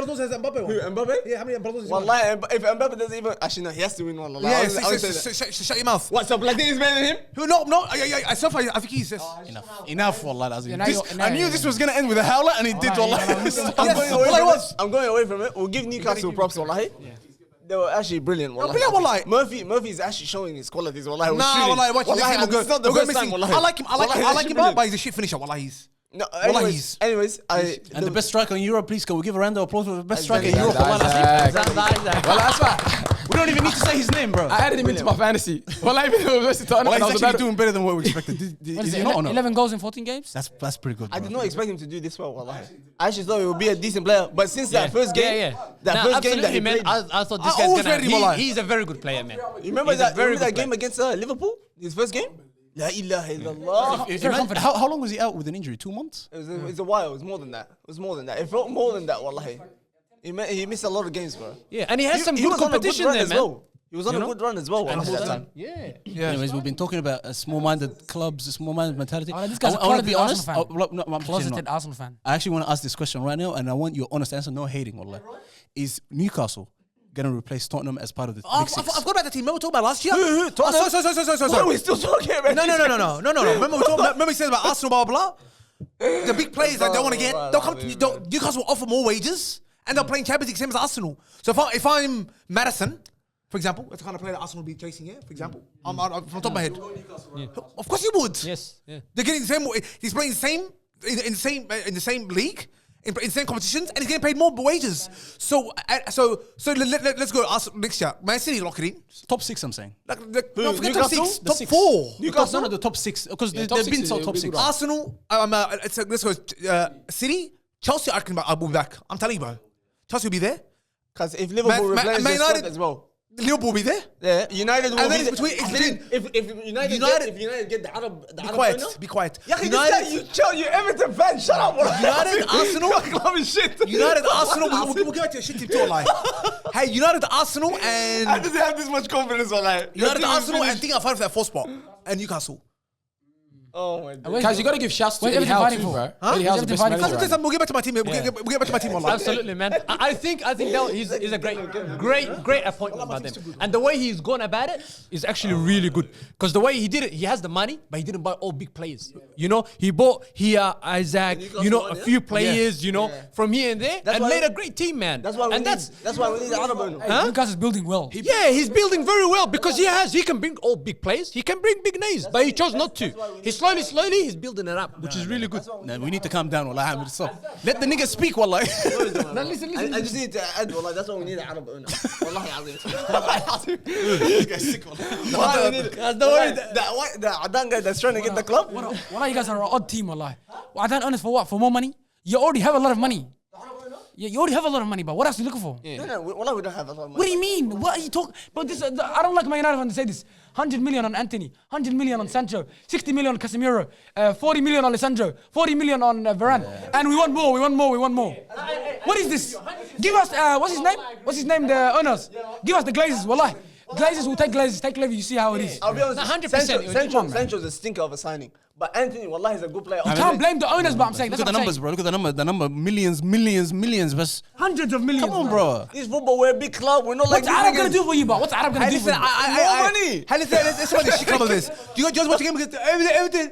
d'Ors has Mbappe won? Who, Mbappe? Yeah, how many Ballon d'Ors has he won? Wallahi, if Mbappe doesn't even... Actually, no, he has to win one. Yeah, shut your mouth. What, so Platini is better than him? Who? No. I think he's just... Enough, wallah. I knew this was going to end with a howler, and it did, wallah. I'm going away from it. We'll give Newcastle props, wallahi. They were actually brilliant, wallahi. Murphy is actually showing his qualities, wallahi. Wallahi, watch this. It's not the first time, wallahi. I like him, but he's a shit finisher, wallahi. No, anyways, And the best striker in Europe, please, can we give a round of applause for the best striker in Europe? Well, that's why We don't even need to say his name, bro. I added him into my fantasy. Well, I was actually doing better than what we expected. What is he it, not or not? 11 goals in 14 games? That's pretty good. I bro. did not expect him to do this well, wallahi. I actually thought he would be a decent player, but since that first game, that he man, played, I thought this always guy's ready, gonna. wallahi. He's a very good player, man. you remember He's a that very good game player. against Liverpool? His first game? La ilaha illallah. How long was he out with an injury? 2 months? It was a while. It was more than that. It felt more than that, wallahi. He missed a lot of games, bro. Yeah, and he has some He good was on a competition run there, as man. well. He was on a good run as well, wallahi, that time. Yeah. Anyways, we've been talking about small-minded clubs, a small-minded mentality. This guy's a I want to be closeted honest. Arsenal fan. I'm Closeted Arsenal fan. I actually want to ask this question right now, and I want your honest answer, no hating, wallah. Is Newcastle going to replace Tottenham as part of the Big Six? I forgot about the team. Remember we talked about last year? Tottenham? Sorry. What are we still talking about? No. Remember we said about Arsenal, blah, blah, blah? The big players that they want to get, they'll come to Newcastle will offer more wages, and they're playing Champions League, same as Arsenal. So if I'm Madison, for example, that's the kind of player that Arsenal will be chasing here, for example. I'm from the top of my head. Yeah. Of course you would. Yes. Yeah. They're getting the same, he's playing in the same league, in the same competitions, and he's getting paid more wages. So let's go next year. Man City lock it in. Top 6, I'm saying. Forget top Newcastle? 6, top 4. Newcastle? No, the top 6. Because they've been top 6. Arsenal, let's go City, Chelsea, I'll be back. I'm telling you, bro. Chelsea will be there. Because if Liverpool replaces their squad as well. Liverpool will be there. Yeah, United will And then be it's between- if United get the Arab Be quiet. Yeah, you Everton fan, shut up. United, Arsenal. Shit. United, Arsenal. We'll get to your shit team too, like. Hey, United, Arsenal, How and does he have this much confidence on like? United, Arsenal, and think I'll fight for that 4th spot. And Newcastle. Oh my god. Guys, you got to give shouts to Wait, Eddie everything Howe fighting too, for? bro. Huh? Eddie Howe's the Everything best fighting manager. for? right? We'll get back to my team. We'll get back to my team. Like. Absolutely, man. I think that he's a great appointment by them. And the way he's gone about it is actually really good. Because the way he did it, he has the money, but he didn't buy all big players. You know, he bought here Isaac, a few players, from here and there, and made a great team, man. That's why we need the Arab owner. Newcastle's building well. Yeah, he's building very well because he can bring all big players. He can bring big names, but he chose not to. He slowly, he's building it up, which is really good. No, we need to calm down, wallah. Let the nigga speak, wallah. No, listen. I just need to add, wallah, that's why we need an Arab owner. Wallahi azim. This guy's sick, wallah. Wallahi, we need it. The Adan guy that's trying to get the club. Wallah, you guys are an odd team, wallah. Adan earners for what? For more money? You already have a lot of money. Yeah, you already have a lot of money, but what else are you looking for? No, wallah, we don't have a lot of money. What do you mean? What are you talking? But this, I don't like Man United when they say this. 100 million on Anthony, 100 million on Sancho, 60 million on Casemiro, 40 million on Alessandro, 40 million on Varane, and we want more. What is this? Give us what's his name? The owners. Give us the Glazers, wallah. Glazers will take Glazers. Take Levy. You see how it is. I'll be honest. 100%. Sancho's a stinker of a signing, but Anthony, wallah, is a good player. You can't blame the owners, but I'm saying Look that's at the what I'm numbers, saying. bro. Look at the number. The number. Millions. But Hundreds of millions. come on, bro. This football, we're a big club. We're not like What's these Arab niggas. gonna do for you, bro? What's Arab gonna do for you? money. Hey, listen, let's watch the shit come of this. You guys watch the game against Everton?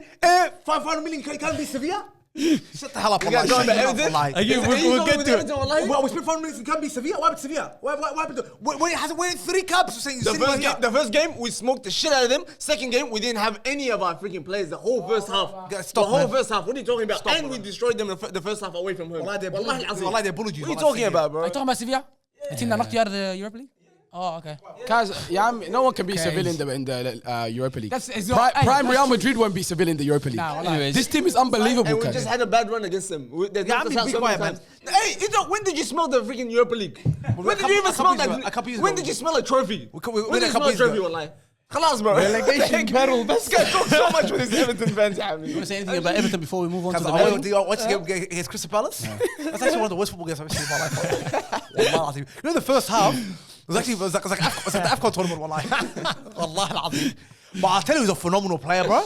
500 million can't be Sevilla? Shut the hell up, You guys Allah. talking about Everton? We'll get to it. Well, we spent 500 million and can't be Sevilla? What happened to Sevilla? What happened to when it hasn't won 3 cups? Saying The first game, we smoked the shit out of them. Second game, we didn't have any of our freaking players the whole first half. Guys, stop, the whole man. first half. What are you talking about? Stop, And we man. destroyed them the first half away from home. Wallah, they bullied you. Azim. Wallah, they bullied you. What are you Wallah, talking about, bro? Are you talking about Sevilla? The team that knocked you out of the Europa League? Oh, okay. Guys, yeah, no one can beat Sevilla in the Europa League. That's Prime Real Madrid won't beat Sevilla in the Europa League. Nah, wallah. Anyways. This team is unbelievable, And we guys. just had a bad run against them. They knocked us out be so quiet, many man. times. Hey, when did you smell the freaking Europa League? When did you even smell that? When did you smell a trophy? When did you smell a trophy, wallahi? Khalas, bro. Relegation battle. This guy talks so much with his Everton fans. You want to say anything about Everton before we move on to the Watch game? the game against Crystal Palace? That's actually one of the worst football games I've ever seen in my life. Wallah azim. You know, the first half was like the AFCON tournament, wallahi. Wallah al-azim. But I'll tell you, he's a phenomenal player, bro.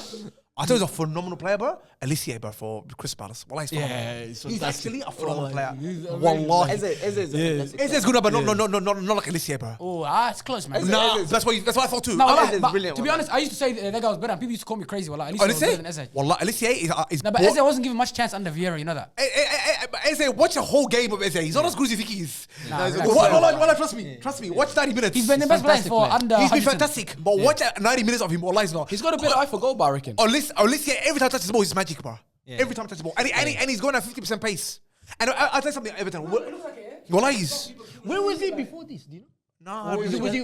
Alicia, bro, for Crystal Palace. Wallah, he's phenomenal. He's actually a phenomenal player. Wallahi. Eze's good, but not like Alicia, bro. Oh, it's close, man. Nah, that's what I thought too. No, Eze wallah, is but brilliant, to be wallah. honest, I used to say that guy was better, and people used to call me crazy. Wallah, at least he was better than Eze. Wallah, Alicia is No, but Eze wasn't given much chance under Vieira, you know that. Eze, watch the whole game of Eze. He's not as good as you think he is. relax. Wallah, trust me. Watch 90 minutes. He's been the best player for under. He's been Hutchinson. fantastic. But watch 90 minutes of him. Wallah, he's not. He's got a bit of eye for goal, I reckon. Alicia, every time he touches the ball, he's magic, bro. Every time he touches the ball. And he's going at 50% pace. And I'll tell you something, Everton. Wallah, he's... Where was he before this? Do you know? No,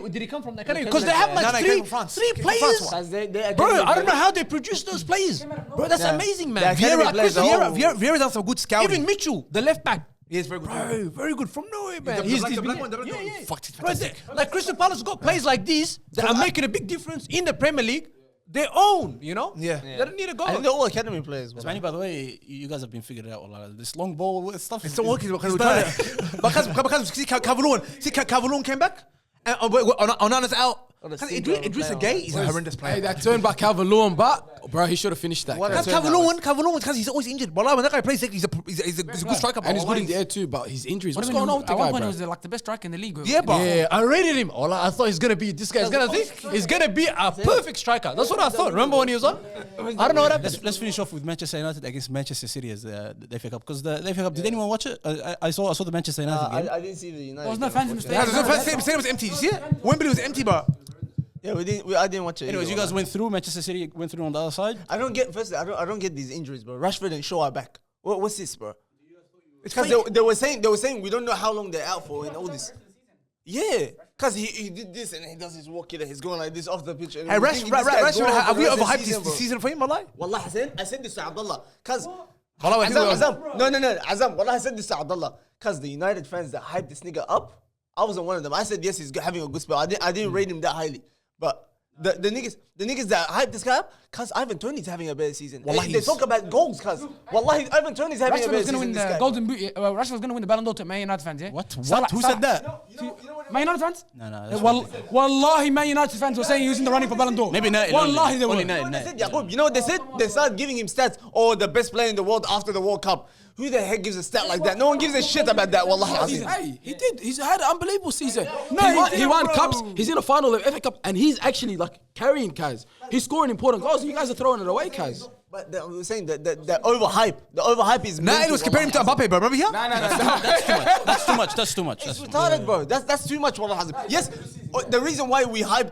Did he come from that country? because Because they have like he came from France. three He came from players. France, Bro, I don't know how they produce those players. Bro, that's amazing, man. Vieira does some good scouting. Even Mitchell, the left back. He is very good. Bro, very good from nowhere, man. The He's black one, been- the black one. yeah. Fuck, it's Bro, fantastic. like Crystal Palace got players like these that are making a big difference in the Premier League. They own, you know? Yeah. They don't need to go. I think they're all academy players. Manny, by the way, you guys have been figured out. This long ball stuff. It's not working because we're trying to. Because see Kavaloon came back. And Onana's out. Idrissa Gueye is a horrendous Hey, player. that turn back Calvert-Lewin, but bro, he should have finished that. That's Kavaloon, because he's always injured. But when that guy plays, he's a good striker. And he's good in the air too, but his injuries. What's What do you going mean? on with the At one guy, point, he bro? was like the best striker in the league. Yeah, but Yeah, I rated him. I thought he's gonna be this guy's gonna think he's gonna be a perfect striker. That's what I thought. Remember when he was on? I don't know what happened. Let's finish off with Manchester United against Manchester City as the FA Cup. Because the FA Cup, did anyone watch it? I saw the Manchester United game. I didn't see the United. There was no fans in the Yeah, stadium. the stadium was empty. You see it? Wembley was empty, but Yeah, I didn't watch it. Anyways, you either, guys went through. Manchester City went through on the other side. I don't get. Firstly, I don't get these injuries, bro. Rashford and Shaw are back. What's this, bro? it's Because fake. they were saying we don't know how long they're out for and all this. Yeah, because he did this and he does his walk here. He's going like this off the pitch. And Hey, we think this guy's Rashford, going have for we the rest of overhyped the this bro. season for him, Wallah? Wallah, I said this to Abdullah. Because Wallah, Azam, no, Azam. Wallah, I said this to Abdullah. Because the United fans that hyped this nigga up, I wasn't one of them. I said yes, he's having a good spell. I didn't rate him that highly, but. The niggas that hype this guy up, cause Ivan Toney's having a better season. They talk about goals, cause wallahi Ivan Toney's having a Rashford better was going to season. win This the guy. Golden Boot. Rashford was going to win the Ballon d'Or to Man United fans, yeah? What? Salah- Who Salah- said that? Man United fans? No, that's Wallahi, Man United fans were saying he was in the running for Ballon d'Or. Maybe not. Wallahi, they were. Only You know not. what they said, Yaqub? You know what they said? They started giving him stats. Oh, the best player in the world after the World Cup. Who the heck gives a stat like that? No one gives a shit about that. Wallahi azim. Hey, he did. He's had an unbelievable season. He won cups. He's in a final of FA Cup, and he's actually like carrying guys. He's scoring important goals. You guys are throwing it away, guys. But we were saying that the overhype. The overhype is. Nah, it mental, was comparing him to wallahi. Mbappe, bro. Remember here? That's too much. That's too much. It's retarded, bro. That's too much. Wallahi azim. Yes, the reason why we hyped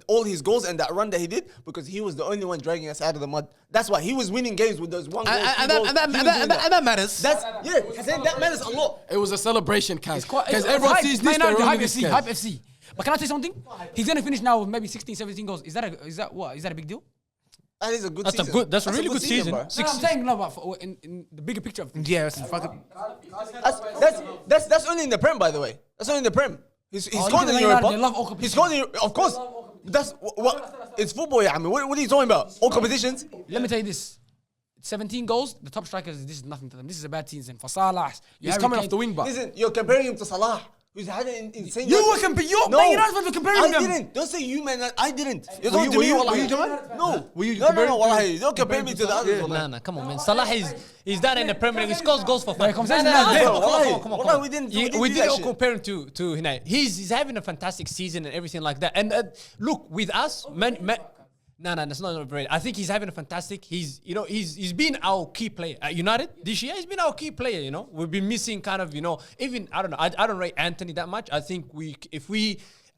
all his goals and that run that he did because he was the only one dragging us out of the mud. That's why he was winning games with those one goals. And two goals. He was doing that matters. That's that matters a lot. It was a celebration, Kaz. It's Because everyone hype. sees Man this. They're United, running hype this, FC, Kaz. hype FC. But can I say something? He's going to finish now with maybe 16, 17 goals. Is that a big deal? That is a good That's season. that's a really good season. bro. No, I'm saying no, but in the bigger picture of things. Yeah, it's fucking. That's only in the Prem, by the way. That's only in the Prem. He's Oh, scored look in at Europe. Man United, they love all He's competitions. scored in, of course. That's what it's football, yeah. I mean, what are you talking about? All competitions. Let me tell you this. 17 goals, the top strikers, this is nothing to them. This is a bad season. For Salah, He's coming off the wing back. Listen, you're comparing him to Salah, who's had an insane. You were comparing. Man United fans were comparing I them. didn't. Don't say you, man. I didn't. You're Were talking to me, you, wallahi. Jamal? No. Were you No, comparing- wallahi. Don't compare me to the others, wallahi. Nah, come on, man. Salah is done in the Premier League. He scores goals for fun. come on, wallahi. Come on. Wallahi, we didn't We do did that not shit. compare him to Hinay. He's having a fantastic season and everything like that. And look, with us, no, that's not overrated. I think he's having a fantastic. He's been our key player at United this year. He's been our key player. You know, we've been missing kind of. You know, even I don't know. I don't rate Anthony that much. I think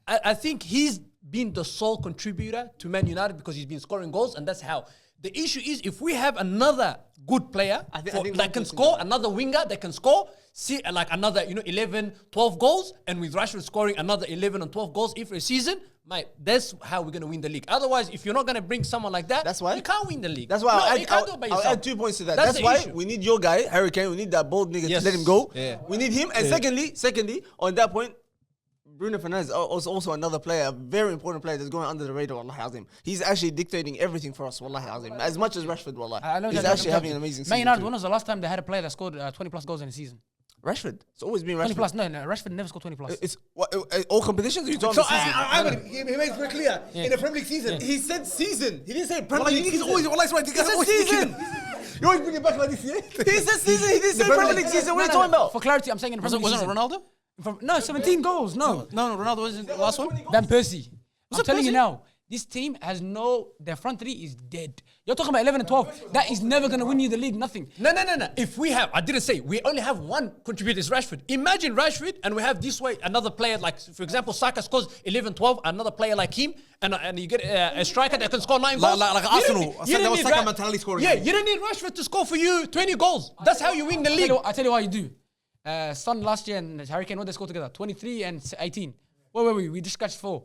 I think he's been the sole contributor to Man United because he's been scoring goals, and that's how. The issue is if we have another good player that can score, another winger that can score, see like another 11, 12 goals, and with Rashford scoring another 11 and 12 goals every season, mate, that's how we're gonna win the league. Otherwise, if you're not gonna bring someone like that, That's why you can't win the league. That's why you can't do it by I'll yourself. add 2 points to that. That's That's the why issue. we need your guy, Harry Kane. We need that bold nigga Yes. to let him go. Yeah. We need him. And secondly, on that point, Bruno Fernandes is also another player, a very important player that's going under the radar, wallahi azim. He's actually dictating everything for us, wallahi azim. As much as Rashford, wallahi. I know He's that- actually having an amazing season. Man United, too. when was the last time they had a player that scored 20 plus goals in a season? Rashford. It's always been 20 Rashford. plus? No, Rashford never scored 20 plus. It's what, all competitions? Or you talking So about season? he made it very clear in the Premier League season. He said season. He didn't say Premier Wallahi, League he's season. always, wallahi, He said season. You always bring it back like this, yeah? He said season. He didn't say Premier League season. What are you talking about? For clarity, I'm saying in the Premier League Wasn't it season. Ronaldo? No, 17 goals. No. No, Ronaldo wasn't the last one. Van Persie. I'm it telling you Persie? now, this team has their front three is dead. You're talking about 11 and 12. That is never going to win you the league, nothing. No. If we have, I didn't say, we only have one contributor, is Rashford. Imagine Rashford, and we have this way another player like, for example, Saka scores 11, 12, another player like him, and you get a striker that can score 9 goals. Like You Arsenal. don't need- I you said that don't was need Saka Ra- mentality scoring. Yeah, you don't need Rashford to score for you 20 goals. That's how you win the league. I tell you what you do. Son last year and Harry Kane, what they scored together? 23 and 18. Where were we? We just scratched 4.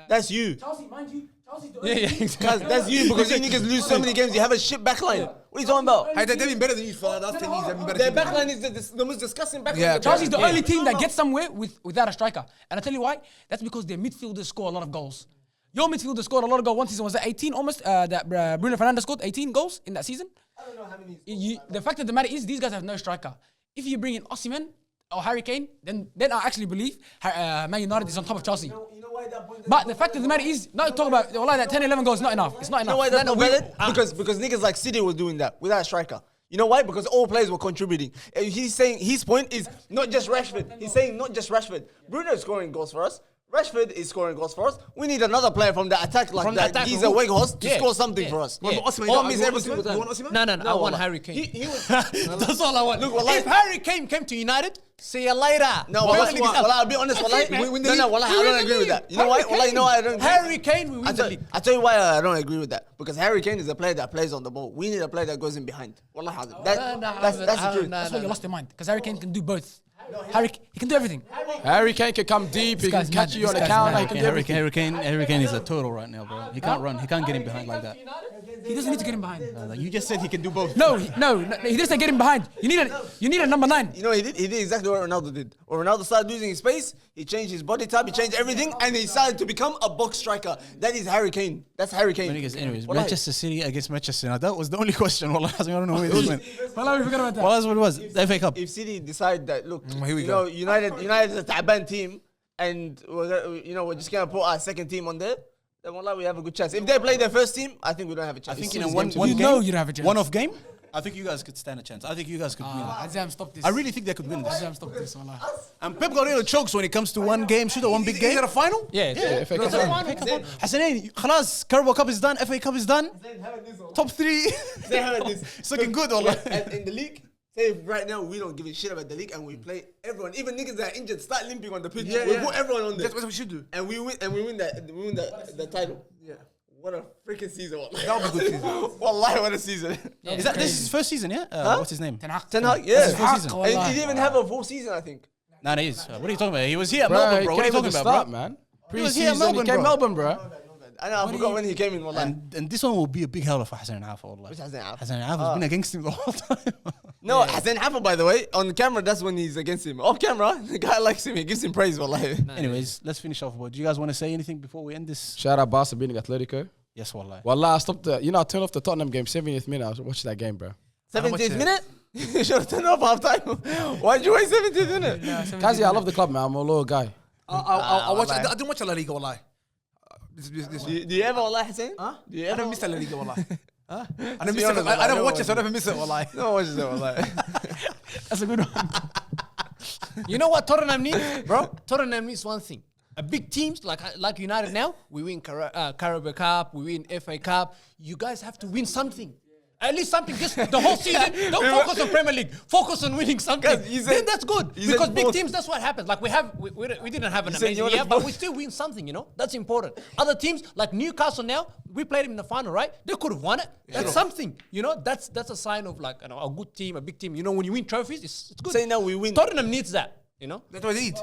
That's you. Chelsea, mind you. Chelsea's the Yeah, exactly. Cause that's you because you niggas lose so many games. You have a shit backline. What are you talking about? Hey, they've been better than you for the last 10 years. They've been better Their than you. backline is the most disgusting backline. Yeah, in the Chelsea's the Premier only team that gets somewhere without a striker. And I tell you why. That's because their midfielders score a lot of goals. Your midfielder scored a lot of goals one season. Was it 18 almost? That Bruno Fernandes scored 18 goals in that season. I don't know how many. The fact of the matter is these guys have no striker. If you bring in Osimhen or Harry Kane, then I actually believe Man United is on top of Chelsea. You know why that point? But the fact of the matter is, not talking about that 10, 11 goals is not enough. It's not You know enough. why that's No, not we- valid? Because niggas like City was doing that without a striker. You know why? Because all players were contributing. He's saying his point is not just Rashford. He's saying not just Rashford. Bruno is scoring goals for us. Rashford is scoring goals for us. We need another player from the attack like From the that. attack, He's who- a Weghorst to Yeah, score something yeah, for us. yeah. Osimhen, Or you miss want every Osimhen? single time. You want Osimhen? No, I want wallah. Harry Kane. He was, That's all I want. Look, wallahi- If Harry Kane came to United, see you later. no, Premier League is up. I'll be honest. Wallahi, man. wallahi, I don't agree with that. You know why? Wallahi, you know why I don't agree? Harry Kane, we win the league. I tell you why I don't agree with that. Because Harry Kane is a player that plays on the ball. We need a player that goes in behind. Wallahi, that's the truth. That's why you lost your mind. Because Harry Kane can do both. He can do everything. Harry Kane can come deep. He can guy's catch mad. you on This the guy's counter. mad. He can do everything. Harry Kane is a total right now, bro. He can't run. He can't get in behind like that. He doesn't need to get him behind. Like, you just said he can do both. No, he didn't say get him behind. You need a number 9. You know, he did exactly what Ronaldo did. When Ronaldo started losing his space, he changed his body type, he changed everything, and he started to become a box striker. That is Harry Kane. That's Harry Kane. Anyways, Wallahi. Manchester City against Manchester United. That was the only question. Wallahi, I don't know where this went. Well, we forgot about that. Well, that's what it was. The FA Cup. If City decide that, look, Here we you go. know, United is a Taban team, and we're just gonna put our second team on there, then wallah, we have a good chance. If they play their first team, I think we don't have a chance. I think It's in a City's one game to You game, know you don't have a chance. one-off game, I think you guys could stand a chance. I think you guys could win. Azam, stop this. I really think they could win this. Azam, stop this. Wallah. And Pep Guardiola chokes when it comes to one game, shoot one big Is game. it a final? Yeah, FA Cup. Hassanin, خلاص, Carabao Cup is done, FA Cup is done. Top 3. They have this. It's looking good, wallah. And in the league, say right now we don't give a shit about the league, and we play everyone, even niggas that are injured, start limping on the pitch. Yeah, we yeah. put everyone on there, That's what we should do. and we win the title. Yeah. What a freaking season! Wallahi. That would be good season. Wallahi, what a season! Is that this is his first season, yeah? What's his name? Ten Hag. Ten Hag, yeah. That's his first season. And he didn't even have a full season, I think. Nah, it is. What are you talking about? He was here at Bro, Melbourne, he bro. What are you came at talking the about, start, bro? man. He was here at Pre-season, Melbourne, he came bro. Melbourne, bro. I know, I forgot when he came in. Wallahi. And this one will be a big hell for Hassan Alfa, wallah. Which Hassan Alfa? Hassan Alfa has been against him the whole time. No, Hassan Alfa, by the way, on camera, that's when he's against him. Off camera, the guy likes him. He gives him praise, wallahi. Anyways, let's finish off. Do you guys want to say anything before we end this? Shout out Barca beating Atletico. Yes, wallah. Wallah, I stopped I turned off the Tottenham game, 70th minute. I watched that game, bro. 70th minute? You should have turned off half time. Why'd you wait 70 minutes? Kazi, I love the club, man. I'm a loyal guy. I watch. I didn't watch La Liga, wallahi. Do you ever, wallah, Hussein? Huh? Do you I ever never miss La Liga, wallahi. Huh? I never be honest, I never no watch it, one so I never miss it, wallahi. No, watch that, wallah. That's a good one. You know what Tottenham needs, bro? Tottenham needs one thing. A big teams like United now, we win Carabao Cup, we win FA Cup. You guys have to win something. At least something, just the whole season. Don't focus on Premier League. Focus on winning something. Then that's good. Because big teams, that's what happens. Like we didn't have an amazing year, but we still win something, you know? That's important. Other teams, like Newcastle now, we played them in the final, right? They could have won it. That's something, you know? That's a sign of like, you know, a good team, a big team. You know, when you win trophies, it's good. Say now we win. Tottenham needs that, you know? That's what they need.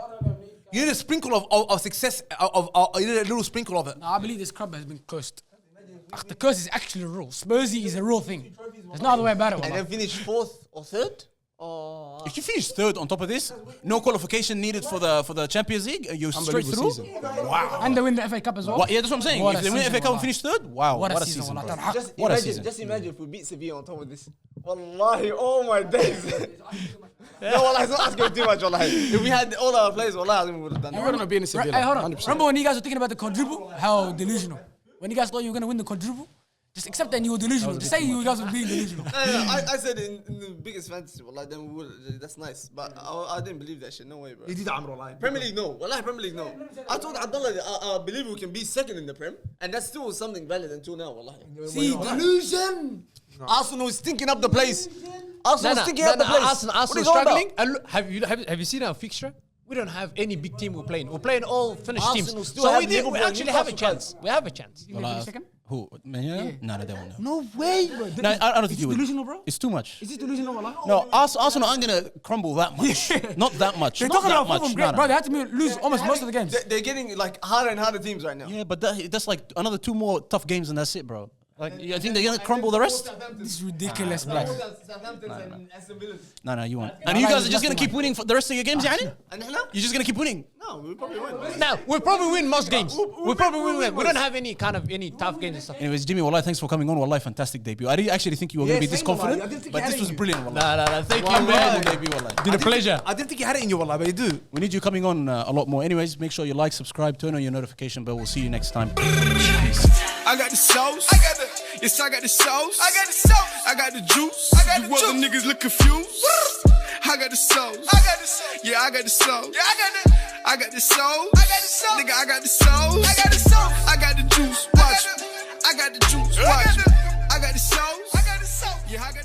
You need a sprinkle of success. You need a little sprinkle of it. No, I believe this club has been cursed. The curse is actually real. Spursy is a real thing. There's no other way about it. And wallah. then finish 4th or 3rd? Or If you finish third on top of this, no qualification needed for the Champions League, you're straight through. Wow. And they win the FA Cup as well. Yeah, that's what I'm saying. What if a they win season, FA Cup and wallah. finish third, wow, What what a a season, season. wallah. bro. just What a imagine, season. just imagine if we beat Sevilla on top of this. Wallahi, oh my days. No, wallah, it's not asking too much, wallah. If we had all our players, wallah, I think we would have done You're that. going to be in Sevilla. Hey, hold on. 100%. Remember when you guys were thinking about the quadruple? How delusional. When you guys thought you were going to win the quadruple? Just accept that you were delusional. Just say you guys were being delusional. No, I said in the biggest fantasy, wallah, then we would, that's nice. But I didn't believe that shit, no way, bro. He did Amro line. Premier League, no. Wallahi, Premier League, no. I told Abdullah that I believe we can be second in the Prem, and that's still something valid until now, wallahi. See, delusion. Arsenal is stinking up the place. Arsenal is stinking up the place. Arsenal What are you struggling. on And look, have you seen our fixture? We don't have any big team we're playing. We're playing all finished Arsenal teams. still So have we Liverpool and actually have a Newcastle chance. We have a chance. You gonna finish second? Who? Man, yeah? No, they won't. No way, bro. No, I don't think It's you would. delusional, bro. It's too much. Is it delusional, wallah? No, Arsenal aren't gonna crumble that much. Not that much. They're Not talking that about much. Fulham, No, bro. no. They had to lose almost most of the games. They're getting like harder and harder teams right now. Yeah, but that's like another 2 more tough games and that's it, bro. Like, I think they're gonna crumble the rest. This is ridiculous, bro. No, you won't. And you guys are just gonna keep winning for the rest of your games, yani? And now? You're just gonna keep winning. No, we probably win. Now we'll probably win most games. We'll probably win. We don't have any tough games and stuff. Anyways, Jimmy, wallahi, thanks for coming on. Wallahi, fantastic debut. I didn't actually think you were gonna be this confident, but this was brilliant, wallahi. Nah. Thank you, Incredible man. debut, wallahi. It's been a pleasure. I didn't think you had it in you, wallah, but you do. We need you coming on a lot more. Anyways, make sure you like, subscribe, turn on your notification bell. We'll see you next time. I got the sauce. Yes, I got the sauce. I got the juice. You other niggas look confused. I got the sauce. Yeah, I got the sauce. I got the sauce. Nigga, I got the sauce. I got the juice. Watch. I got the juice. Watch. I got the sauce. Yeah, I got